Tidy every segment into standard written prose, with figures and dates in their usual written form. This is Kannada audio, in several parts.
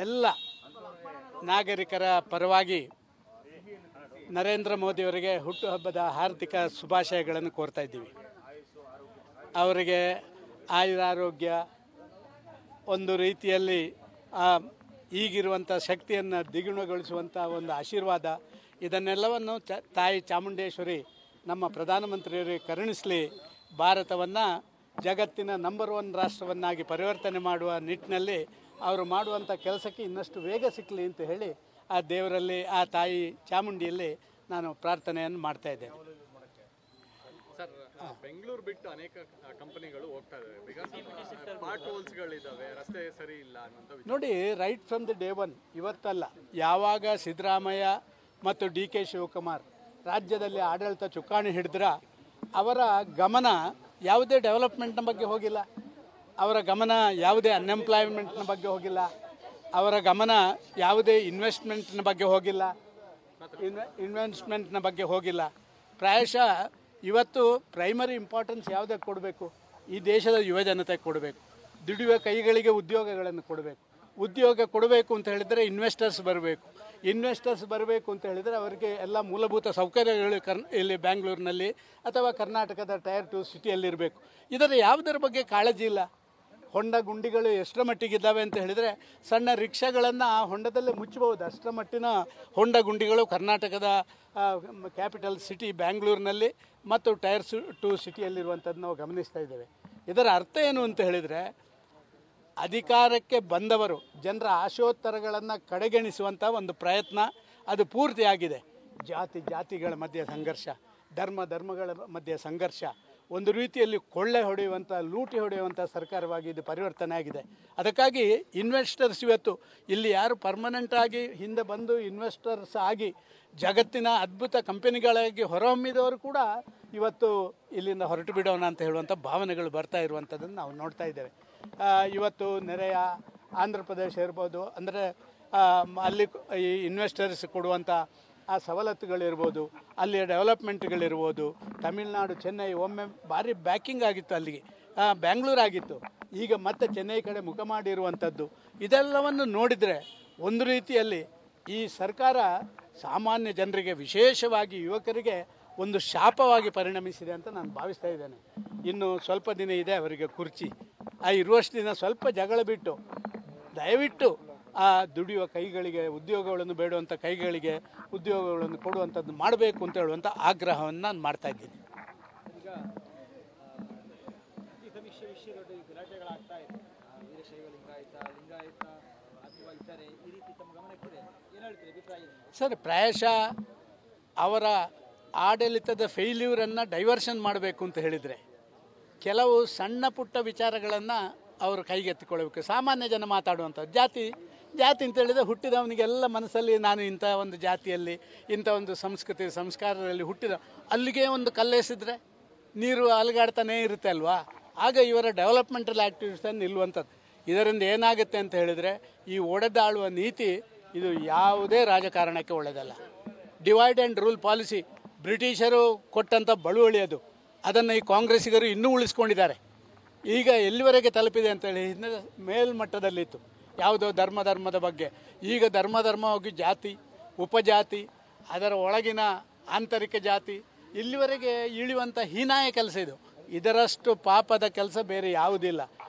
ಎಲ್ಲ ನಾಗರಿಕರ ಪರವಾಗಿ ನರೇಂದ್ರ ಮೋದಿಯವರಿಗೆ ಹುಟ್ಟುಹಬ್ಬದ ಹಾರ್ದಿಕ ಶುಭಾಶಯಗಳನ್ನು ಕೋರ್ತಾ ಇದ್ದೀವಿ. ಅವರಿಗೆ ಆಯುರಾರೋಗ್ಯ, ಒಂದು ರೀತಿಯಲ್ಲಿ ಈಗಿರುವಂಥ ಶಕ್ತಿಯನ್ನು ದ್ವಿಗುಣಗೊಳಿಸುವಂಥ ಒಂದು ಆಶೀರ್ವಾದ, ಇದನ್ನೆಲ್ಲವನ್ನು ತಾಯಿ ಚಾಮುಂಡೇಶ್ವರಿ ನಮ್ಮ ಪ್ರಧಾನಮಂತ್ರಿಯವರಿಗೆ ಕರುಣಿಸಲಿ. ಭಾರತವನ್ನು ಜಗತ್ತಿನ ನಂಬರ್ 1 ರಾಷ್ಟ್ರವನ್ನಾಗಿ ಪರಿವರ್ತನೆ ಮಾಡುವ ನಿಟ್ಟಿನಲ್ಲಿ ಅವರು ಮಾಡುವಂಥ ಕೆಲಸಕ್ಕೆ ಇನ್ನಷ್ಟು ವೇಗ ಸಿಕ್ಕಲಿ ಅಂತ ಹೇಳಿ ಆ ದೇವರಲ್ಲಿ, ಆ ತಾಯಿ ಚಾಮುಂಡಿಯಲ್ಲಿ ನಾನು ಪ್ರಾರ್ಥನೆಯನ್ನು ಮಾಡ್ತಾ ಇದ್ದೇನೆ. ಸರ್, ಬೆಂಗಳೂರು ಬಿಟ್ಟು ಅನೇಕ ಕಂಪನಿಗಳು ಹೋಗ್ತಾ ಇದ್ದಾವೆ. ಬಿಕಾಸ್ ಪಾರ್ಟ್ ಹೋಲ್ಸ್ಗಳಿದ್ದಾವೆ, ರಸ್ತೆ ಸರಿ ಇಲ್ಲ ಅನ್ನೋಂಥ ನೋಡಿ, right from the day one, ಇವತ್ತಲ್ಲ, ಯಾವಾಗ ಸಿದ್ದರಾಮಯ್ಯ ಮತ್ತು DK ಶಿವಕುಮಾರ್ ರಾಜ್ಯದಲ್ಲಿ ಆಡಳಿತ ಚುಕ್ಕಾಣಿ ಹಿಡಿದ್ರ ಅವರ ಗಮನ ಯಾವುದೇ ಡೆವಲಪ್ಮೆಂಟ್ನ ಬಗ್ಗೆ ಹೋಗಿಲ್ಲ, ಅವರ ಗಮನ ಯಾವುದೇ ಅನ್ಎಂಪ್ಲಾಯ್ಮೆಂಟ್ನ ಬಗ್ಗೆ ಹೋಗಿಲ್ಲ, ಅವರ ಗಮನ ಯಾವುದೇ ಇನ್ವೆಸ್ಟ್ಮೆಂಟ್ನ ಬಗ್ಗೆ ಹೋಗಿಲ್ಲ, ಪ್ರಾಯಶಃ ಇವತ್ತು ಪ್ರೈಮರಿ ಇಂಪಾರ್ಟೆನ್ಸ್ ಯಾವುದಕ್ಕೆ ಕೊಡಬೇಕು? ಈ ದೇಶದ ಯುವಜನತೆಗೆ ಕೊಡಬೇಕು. ದುಡಿಯುವ ಕೈಗಳಿಗೆ ಉದ್ಯೋಗಗಳನ್ನು ಕೊಡಬೇಕು. ಉದ್ಯೋಗ ಕೊಡಬೇಕು ಅಂತ ಹೇಳಿದರೆ ಇನ್ವೆಸ್ಟರ್ಸ್ ಬರಬೇಕು ಅಂತ ಹೇಳಿದರೆ ಅವರಿಗೆ ಎಲ್ಲ ಮೂಲಭೂತ ಸೌಕರ್ಯಗಳು ಇಲ್ಲಿ ಬ್ಯಾಂಗ್ಳೂರಿನಲ್ಲಿ ಅಥವಾ ಕರ್ನಾಟಕದ ಟೈರ್ 2 ಸಿಟಿಯಲ್ಲಿರಬೇಕು. ಇದರ ಯಾವುದರ ಬಗ್ಗೆ ಕಾಳಜಿ ಇಲ್ಲ. ಹೊಂಡ ಗುಂಡಿಗಳು ಎಷ್ಟರ ಮಟ್ಟಿಗಿದ್ದಾವೆ ಅಂತ ಹೇಳಿದರೆ ಸಣ್ಣ ರಿಕ್ಷಾಗಳನ್ನು ಆ ಹೊಂಡದಲ್ಲೇ ಮುಚ್ಚಬಹುದು. ಅಷ್ಟರ ಮಟ್ಟಿನ ಹೊಂಡ ಗುಂಡಿಗಳು ಕರ್ನಾಟಕದ ಕ್ಯಾಪಿಟಲ್ ಸಿಟಿ ಬ್ಯಾಂಗ್ಳೂರಿನಲ್ಲಿ ಮತ್ತು ಟೈರ್ 2 ಸಿಟಿಯಲ್ಲಿರುವಂಥದ್ದು ನಾವು ಗಮನಿಸ್ತಾ ಇದ್ದೇವೆ. ಇದರ ಅರ್ಥ ಏನು ಅಂತ ಹೇಳಿದರೆ, ಅಧಿಕಾರಕ್ಕೆ ಬಂದವರು ಜನರ ಆಶೋತ್ತರಗಳನ್ನು ಕಡೆಗಣಿಸುವಂಥ ಒಂದು ಪ್ರಯತ್ನ ಅದು ಪೂರ್ತಿಯಾಗಿದೆ. ಜಾತಿಗಳ ಮಧ್ಯೆ ಸಂಘರ್ಷ, ಧರ್ಮಗಳ ಮಧ್ಯೆ ಸಂಘರ್ಷ, ಒಂದು ರೀತಿಯಲ್ಲಿ ಕೊಳ್ಳೆ ಹೊಡೆಯುವಂಥ, ಲೂಟಿ ಹೊಡೆಯುವಂಥ ಸರ್ಕಾರವಾಗಿ ಇದು ಪರಿವರ್ತನೆ ಆಗಿದೆ. ಅದಕ್ಕಾಗಿ ಇನ್ವೆಸ್ಟರ್ಸ್ ಇವತ್ತು ಇಲ್ಲಿ ಯಾರು ಪರ್ಮನೆಂಟ್ ಆಗಿ ಹಿಂದೆ ಬಂದು ಇನ್ವೆಸ್ಟರ್ಸ್ ಆಗಿ ಜಗತ್ತಿನ ಅದ್ಭುತ ಕಂಪನಿಗಳಾಗಿ ಹೊರಹೊಮ್ಮಿದವರು ಕೂಡ ಇವತ್ತು ಇಲ್ಲಿಂದ ಹೊರಟು ಬಿಡೋಣ ಅಂತ ಹೇಳುವಂಥ ಭಾವನೆಗಳು ಬರ್ತಾ ಇರುವಂಥದ್ದನ್ನು ನಾವು ನೋಡ್ತಾ ಇದ್ದೇವೆ. ಇವತ್ತು ನೆರೆಯ ಆಂಧ್ರ ಪ್ರದೇಶ ಇರ್ಬೋದು, ಅಂದರೆ ಅಲ್ಲಿ ಈ ಇನ್ವೆಸ್ಟರ್ಸ್ ಕೊಡುವಂಥ ಆ ಸವಲತ್ತುಗಳಿರ್ಬೋದು, ಅಲ್ಲಿಯ ಡೆವಲಪ್ಮೆಂಟ್ಗಳಿರ್ಬೋದು. ತಮಿಳುನಾಡು, ಚೆನ್ನೈ ಒಮ್ಮೆ ಭಾರಿ ಬ್ಯಾಕಿಂಗ್ ಆಗಿತ್ತು, ಅಲ್ಲಿಗೆ ಬ್ಯಾಂಗ್ಳೂರು ಆಗಿತ್ತು, ಈಗ ಮತ್ತೆ ಚೆನ್ನೈ ಕಡೆ ಮುಖ ಮಾಡಿರುವಂಥದ್ದು. ಇದೆಲ್ಲವನ್ನು ನೋಡಿದರೆ ಒಂದು ರೀತಿಯಲ್ಲಿ ಈ ಸರ್ಕಾರ ಸಾಮಾನ್ಯ ಜನರಿಗೆ, ವಿಶೇಷವಾಗಿ ಯುವಕರಿಗೆ ಒಂದು ಶಾಪವಾಗಿ ಪರಿಣಮಿಸಿದೆ ಅಂತ ನಾನು ಭಾವಿಸ್ತಾ ಇದ್ದೇನೆ. ಇನ್ನು ಸ್ವಲ್ಪ ದಿನ ಇದೆ ಅವರಿಗೆ ಕುರ್ಚಿ. ಆ ಇರುವಷ್ಟು ದಿನ ಸ್ವಲ್ಪ ಜಗಳ ಬಿಟ್ಟು ದಯವಿಟ್ಟು ಆ ದುಡಿಯುವ ಕೈಗಳಿಗೆ, ಉದ್ಯೋಗಗಳನ್ನು ಬೇಡುವಂಥ ಕೈಗಳಿಗೆ ಉದ್ಯೋಗಗಳನ್ನು ಕೊಡುವಂಥದ್ದು ಮಾಡಬೇಕು ಅಂತ ಹೇಳುವಂಥ ಆಗ್ರಹವನ್ನು ನಾನು ಮಾಡ್ತಾ ಇದ್ದೀನಿ. ಈಗ ಸಮೀಕ್ಷೆ ವಿಷಯದಲ್ಲಿ ಗಲಾಟೆಗಳಾಗ್ತಾ ಇದೆ. ವೀರಶೈವ ಲಿಂಗಾಯತ ಅಥವಾ ಇತರೆ ಈ ರೀತಿ ತಮ್ಮ ಗಮನಕ್ಕಿದೆ, ಏನು ಹೇಳ್ತೀರಿ, ಅಭಿಪ್ರಾಯ? ಸರ್, ಪ್ರಾಯಶಃ ಅವರ ಆಡಳಿತದ ಫೇಲ್ಯೂರನ್ನು ಡೈವರ್ಷನ್ ಮಾಡಬೇಕು ಅಂತ ಹೇಳಿದರೆ ಕೆಲವು ಸಣ್ಣ ಪುಟ್ಟ ವಿಚಾರಗಳನ್ನು ಅವರು ಕೈಗೆತ್ತಿಕೊಳ್ಳಬೇಕು. ಸಾಮಾನ್ಯ ಜನ ಮಾತಾಡುವಂಥದ್ದು ಜಾತಿ ಅಂತ ಹೇಳಿದರೆ ಹುಟ್ಟಿದವನಿಗೆಲ್ಲ ಮನಸ್ಸಲ್ಲಿ ನಾನು ಇಂಥ ಒಂದು ಜಾತಿಯಲ್ಲಿ, ಇಂಥ ಒಂದು ಸಂಸ್ಕೃತಿ ಸಂಸ್ಕಾರದಲ್ಲಿ ಹುಟ್ಟಿದ, ಅಲ್ಲಿಗೆ ಒಂದು ಕಲ್ಲೆಸಿದ್ರೆ ನೀರು ಅಲುಗಾಡ್ತಾನೇ ಇರುತ್ತೆ ಅಲ್ವಾ. ಆಗ ಇವರ ಡೆವಲಪ್ಮೆಂಟಲ್ ಆ್ಯಕ್ಟಿವಿಟೀಸನ್ನು ನಿಲ್ಲುವಂಥದ್ದು. ಇದರಿಂದ ಏನಾಗುತ್ತೆ ಅಂತ ಹೇಳಿದರೆ, ಈ ಒಡೆದಾಳುವ ನೀತಿ ಇದು ಯಾವುದೇ ರಾಜಕಾರಣಕ್ಕೆ ಒಳ್ಳೆಯದಲ್ಲ. ಡಿವೈಡ್ ಆ್ಯಂಡ್ ರೂಲ್ ಪಾಲಿಸಿ ಬ್ರಿಟಿಷರು ಕೊಟ್ಟಂಥ ಬಳುವಳಿ ಅದು. ಅದನ್ನು ಈ ಕಾಂಗ್ರೆಸ್ಸಿಗರು ಇನ್ನೂ ಉಳಿಸ್ಕೊಂಡಿದ್ದಾರೆ. ಈಗ ಎಲ್ಲಿವರೆಗೆ ತಲುಪಿದೆ ಅಂತೇಳಿ ಹಿಂದೆ ಮೇಲ್ಮಟ್ಟದಲ್ಲಿತ್ತು ಯಾವುದೋ ಧರ್ಮದ ಬಗ್ಗೆ. ಈಗ ಧರ್ಮವಾಗಿ ಜಾತಿ, ಉಪಜಾತಿ, ಅದರ ಒಳಗಿನ ಆಂತರಿಕ ಜಾತಿ, ಇಲ್ಲಿವರೆಗೆ ಇಳಿಯುವಂಥ ಹೀನಾಯ ಕೆಲಸ ಇದು. ಇದರಷ್ಟು ಪಾಪದ ಕೆಲಸ ಬೇರೆ ಯಾವುದಿಲ್ಲ.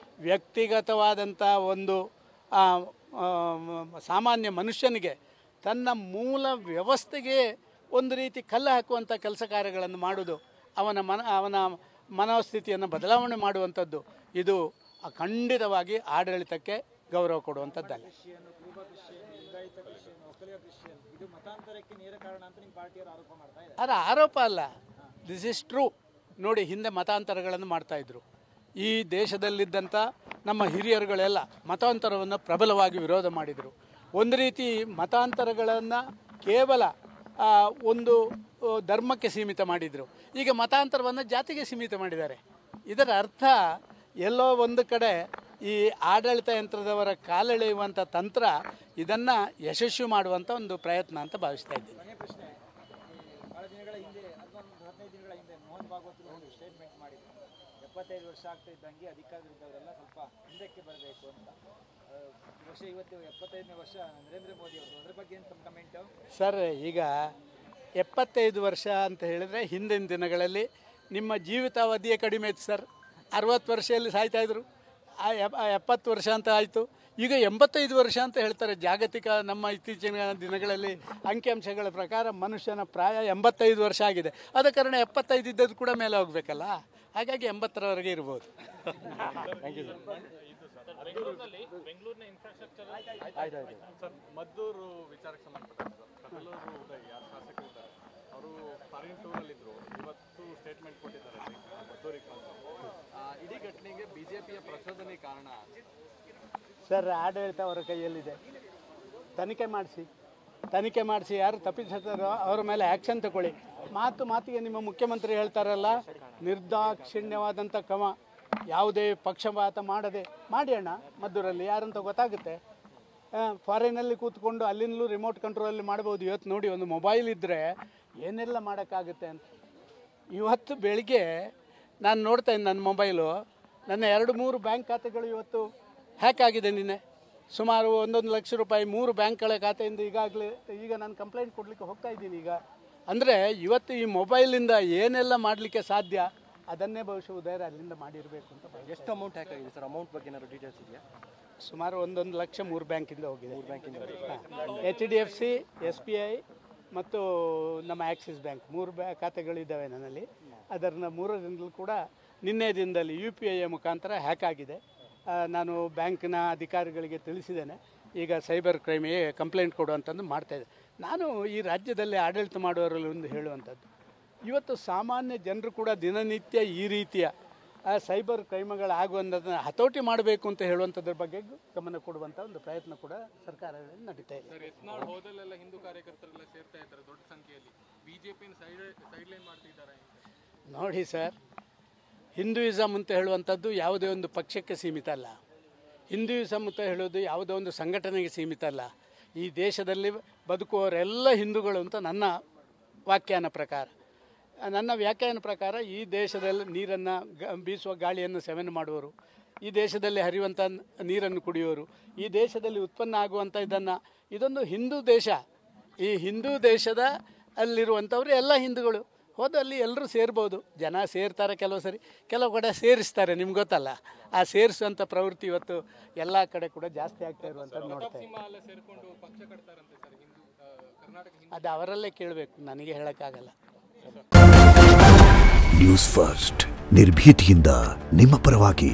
ವ್ಯಕ್ತಿಗತವಾದಂಥ ಒಂದು ಸಾಮಾನ್ಯ ಮನುಷ್ಯನಿಗೆ ತನ್ನ ಮೂಲ ವ್ಯವಸ್ಥೆಗೆ ಒಂದು ರೀತಿ ಕಲ್ಲು ಹಾಕುವಂಥ ಕೆಲಸ ಕಾರ್ಯಗಳನ್ನು ಮಾಡೋದು, ಅವನ ಮನೋಸ್ಥಿತಿಯನ್ನು ಬದಲಾವಣೆ ಮಾಡುವಂಥದ್ದು, ಇದು ಖಂಡಿತವಾಗಿ ಆಡಳಿತಕ್ಕೆ ಗೌರವ ಕೊಡುವಂಥದ್ದಲ್ಲ. ಅದು ಆರೋಪ ಅಲ್ಲ, ದಿಸ್ ಇಸ್ ಟ್ರೂ. ನೋಡಿ, ಹಿಂದೆ ಮತಾಂತರಗಳನ್ನು ಮಾಡ್ತಾಯಿದ್ರು. ಈ ದೇಶದಲ್ಲಿದ್ದಂಥ ನಮ್ಮ ಹಿರಿಯರುಗಳೆಲ್ಲ ಮತಾಂತರವನ್ನು ಪ್ರಬಲವಾಗಿ ವಿರೋಧ ಮಾಡಿದರು. ಒಂದು ರೀತಿ ಮತಾಂತರಗಳನ್ನು ಕೇವಲ ಒಂದು ಧರ್ಮಕ್ಕೆ ಸೀಮಿತ ಮಾಡಿದರು. ಈಗ ಮತಾಂತರವನ್ನು ಜಾತಿಗೆ ಸೀಮಿತ ಮಾಡಿದ್ದಾರೆ. ಇದರ ಅರ್ಥ ಎಲ್ಲೋ ಒಂದು ಕಡೆ ಈ ಆಡಳಿತ ಯಂತ್ರದವರ ಕಾಲೆಳೆಯುವಂಥ ತಂತ್ರ ಇದನ್ನು ಯಶಸ್ವಿ ಮಾಡುವಂಥ ಒಂದು ಪ್ರಯತ್ನ ಅಂತ ಭಾವಿಸ್ತಾ ಇದ್ದೀನಿ. ಕೊನೆಯ ಪ್ರಶ್ನೆ, ಭಾಳ ದಿನಗಳ ಹಿಂದೆ ಅಥವಾ 15 ದಿನಗಳ ಹಿಂದೆ ಮೋಹನ್ ಭಾಗವತ್ ಒಂದು ಸ್ಟೇಟ್ಮೆಂಟ್ ಮಾಡಿದ್ರು. 75 ವರ್ಷ ಆಗ್ತಾ ಇದ್ದಂಗೆ ಅಧಿಕಾರದವರೆಲ್ಲ ಸ್ವಲ್ಪ ಹಿಂದಕ್ಕೆ ಬರಬೇಕು ಅಂತ. ವರ್ಷ ಇವತ್ತು 75ನೇ ವರ್ಷ ನರೇಂದ್ರ ಮೋದಿ ಅವರು, ಅದ್ರ ಬಗ್ಗೆ ಏನು ತಮ್ಮ ಕಮೆಂಟು? ಸರ್, ಈಗ 75 ವರ್ಷ ಅಂತ ಹೇಳಿದರೆ ಹಿಂದಿನ ದಿನಗಳಲ್ಲಿ ನಿಮ್ಮ ಜೀವಿತಾವಧಿಯೇ ಕಡಿಮೆ ಇತ್ತು ಸರ್. 60 ವರ್ಷದಲ್ಲಿ ಸಾಯ್ತಾಯಿದ್ರು. 70 ವರ್ಷ ಅಂತ ಆಯಿತು. ಈಗ 85 ವರ್ಷ ಅಂತ ಹೇಳ್ತಾರೆ. ಜಾಗತಿಕ ನಮ್ಮ ಇತ್ತೀಚಿನ ದಿನಗಳಲ್ಲಿ ಅಂಕಿಅಂಶಗಳ ಪ್ರಕಾರ ಮನುಷ್ಯನ ಪ್ರಾಯ 85 ವರ್ಷ ಆಗಿದೆ. ಆದ ಕಾರಣ 75 ಇದ್ದದ್ದು ಕೂಡ ಮೇಲೆ ಹೋಗಬೇಕಲ್ಲ. ಹಾಗಾಗಿ 80ರವರೆಗೆ ಇರ್ಬೋದು. ಸರ್, ಮದ್ದೂರು ವಿಚಾರಕ್ಕೆ ಸಂಬಂಧಪಟ್ಟಂತೆ ಕಡಲೂರು ಉದಯ್ ಯಾರು ಶಾಸಕರು ಇದ್ದಾರೆ, ಅವರು ಫಾರಿನ್ ಟೂರಲ್ಲಿದ್ದರು. ಇವತ್ತು ಸ್ಟೇಟ್ಮೆಂಟ್ ಕೊಟ್ಟಿದ್ದಾರೆ ಮದ್ದೂರಿಗೆ ಬಂದು. ಇಡೀ ಘಟನೆಗೆ ಬಿಜೆಪಿಯ ಪ್ರಚೋದನೆ ಕಾರಣ ಸರ್, ಆಡಳಿತ ಅವರ ಕೈಯಲ್ಲಿದೆ. ತನಿಖೆ ಮಾಡಿಸಿ ಯಾರು ತಪ್ಪಿಸ್ತಾರೋ ಅವರ ಮೇಲೆ ಆ್ಯಕ್ಷನ್ ತಗೊಳ್ಳಿ. ಮಾತಿಗೆ ನಿಮ್ಮ ಮುಖ್ಯಮಂತ್ರಿ ಹೇಳ್ತಾರಲ್ಲ, ನಿರ್ದಾಕ್ಷಿಣ್ಯವಾದಂಥ ಕ್ರಮ, ಯಾವುದೇ ಪಕ್ಷಪಾತ ಮಾಡದೆ ಮಾಡಿ ಅಣ್ಣ. ಮದ್ದೂರಲ್ಲಿ ಯಾರಂತ ಗೊತ್ತಾಗುತ್ತೆ. ಫಾರಿನಲ್ಲಿ ಕೂತ್ಕೊಂಡು ಅಲ್ಲಿಂದಲೂ ರಿಮೋಟ್ ಕಂಟ್ರೋಲಲ್ಲಿ ಮಾಡ್ಬೋದು. ಇವತ್ತು ನೋಡಿ, ಒಂದು ಮೊಬೈಲ್ ಇದ್ದರೆ ಏನೆಲ್ಲ ಮಾಡೋಕ್ಕಾಗುತ್ತೆ ಅಂತ. ಇವತ್ತು ಬೆಳಿಗ್ಗೆ ನಾನು ನೋಡ್ತಾ ಇದ್ದೀನಿ ನನ್ನ ಮೊಬೈಲು, ನನ್ನ 2-3 ಬ್ಯಾಂಕ್ ಖಾತೆಗಳು ಇವತ್ತು ಹ್ಯಾಕ್ ಆಗಿದೆ. ನಿನ್ನೆ ಸುಮಾರು 1 ಲಕ್ಷ ರೂಪಾಯಿ 3 ಬ್ಯಾಂಕ್ಗಳ ಖಾತೆಯಿಂದ ಈಗ ನಾನು ಕಂಪ್ಲೇಂಟ್ ಕೊಡಲಿಕ್ಕೆ ಹೋಗ್ತಾ ಇದ್ದೀನಿ ಈಗ. ಅಂದರೆ ಇವತ್ತು ಈ ಮೊಬೈಲಿಂದ ಏನೆಲ್ಲ ಮಾಡಲಿಕ್ಕೆ ಸಾಧ್ಯ ಅದನ್ನೇ ಬಹುಶಃ ಉದಯರ ಅಲ್ಲಿಂದ ಮಾಡಿರಬೇಕು ಅಂತ. ಎಷ್ಟು ಅಮೌಂಟ್ ಹ್ಯಾಕ್ ಆಗಿದೆ ಸರ್? ಅಮೌಂಟ್ ಬಗ್ಗೆ ಏನಾದ್ರು ಡೀಟೇಲ್ಸ್ ಇದೆಯಾ? ಸುಮಾರು 1 ಲಕ್ಷ 3 ಬ್ಯಾಂಕಿಂದ ಹೋಗಿದೆ. HDFC, SBI ಮತ್ತು ನಮ್ಮ ಆ್ಯಕ್ಸಿಸ್ ಬ್ಯಾಂಕ್ 3 ಖಾತೆಗಳಿದ್ದಾವೆ ನನ್ನಲ್ಲಿ. ಅದನ್ನು 3ರಿಂದಲೂ ಕೂಡ ನಿನ್ನೆ ದಿನದಲ್ಲಿ UPI ಮುಖಾಂತರ ಹ್ಯಾಕ್ ಆಗಿದೆ. ನಾನು ಬ್ಯಾಂಕ್ನ ಅಧಿಕಾರಿಗಳಿಗೆ ತಿಳಿಸಿದ್ದೇನೆ. ಈಗ ಸೈಬರ್ ಕ್ರೈಮಿಗೆ ಕಂಪ್ಲೇಂಟ್ ಕೊಡುವಂಥದ್ದು ಮಾಡ್ತಾಯಿದ್ದೆ. ನಾನು ಈ ರಾಜ್ಯದಲ್ಲಿ ಆಡಳಿತ ಮಾಡುವವರಲ್ಲಿ ಒಂದು ಹೇಳುವಂಥದ್ದು, ಇವತ್ತು ಸಾಮಾನ್ಯ ಜನರು ಕೂಡ ದಿನನಿತ್ಯ ಈ ರೀತಿಯ ಸೈಬರ್ ಕ್ರೈಮ್ಗಳಾಗುವಂಥದ್ದನ್ನು ಹತೋಟಿ ಮಾಡಬೇಕು ಅಂತ ಹೇಳುವಂಥದ್ರ ಬಗ್ಗೆ ಗಮನ ಕೊಡುವಂಥ ಒಂದು ಪ್ರಯತ್ನ ಕೂಡ ಸರ್ಕಾರಗಳಲ್ಲಿ ನಡೀತಾ ಇದೆ. ಸರ್, ಯತ್ನಾಳ್ ಹೋದಲ್ಲೆಲ್ಲ ಹಿಂದೂ ಕಾರ್ಯಕರ್ತರೆಲ್ಲ ಸೇರ್ತಾ ಇದ್ದಾರೆ ದೊಡ್ಡ ಸಂಖ್ಯೆಯಲ್ಲಿ. ಬಿಜೆಪಿನ ಸೈಡ್ಲೈನ್ ಮಾಡ್ತಿದ್ದಾರೆ. ನೋಡಿ ಸರ್, ಹಿಂದೂಯಿಸಮ್ ಅಂತ ಹೇಳುವಂಥದ್ದು ಯಾವುದೇ ಒಂದು ಪಕ್ಷಕ್ಕೆ ಸೀಮಿತ ಅಲ್ಲ. ಹಿಂದೂಯಿಸಮ್ ಅಂತ ಹೇಳೋದು ಯಾವುದೋ ಒಂದು ಸಂಘಟನೆಗೆ ಸೀಮಿತ ಅಲ್ಲ. ಈ ದೇಶದಲ್ಲಿ ಬದುಕುವವರೆಲ್ಲ ಹಿಂದೂಗಳು ಅಂತ ನನ್ನ ವ್ಯಾಖ್ಯಾನ ಪ್ರಕಾರ ಈ ದೇಶದಲ್ಲಿ ನೀರನ್ನು ಬೀಸುವ ಗಾಳಿಯನ್ನು ಸೇವನೆ ಮಾಡುವವರು, ಈ ದೇಶದಲ್ಲಿ ಹರಿಯುವಂಥ ನೀರನ್ನು ಕುಡಿಯೋರು, ಈ ದೇಶದಲ್ಲಿ ಉತ್ಪನ್ನ ಆಗುವಂಥ ಇದೊಂದು ಹಿಂದೂ ದೇಶ. ಈ ಹಿಂದೂ ದೇಶದ ಅಲ್ಲಿರುವಂಥವ್ರು ಎಲ್ಲ ಹಿಂದೂಗಳು. ಹೋದಲ್ಲಿ ಎಲ್ಲರೂ ಸೇರ್ಬೋದು. ಜನ ಸೇರ್ತಾರೆ, ಕೆಲವು ಕಡೆ ಸೇರಿಸ್ತಾರೆ. ನಿಮ್ಗೆ ಗೊತ್ತಲ್ಲ, ಆ ಸೇರಿಸುವಂಥ ಪ್ರವೃತ್ತಿ ಇವತ್ತು ಎಲ್ಲ ಕಡೆ ಕೂಡ ಜಾಸ್ತಿ ಆಗ್ತಾ ಇರುವಂಥದ್ದು ನೋಡ್ತೇವೆ. ಅದು ಅವರಲ್ಲೇ ಕೇಳಬೇಕು, ನನಗೆ ಹೇಳೋಕ್ಕಾಗಲ್ಲ. ನ್ಯೂಸ್ ಫಸ್ಟ್, ನಿರ್ಭೀತಿಯಿಂದ ನಿಮ್ಮ ಪರವಾಗಿ.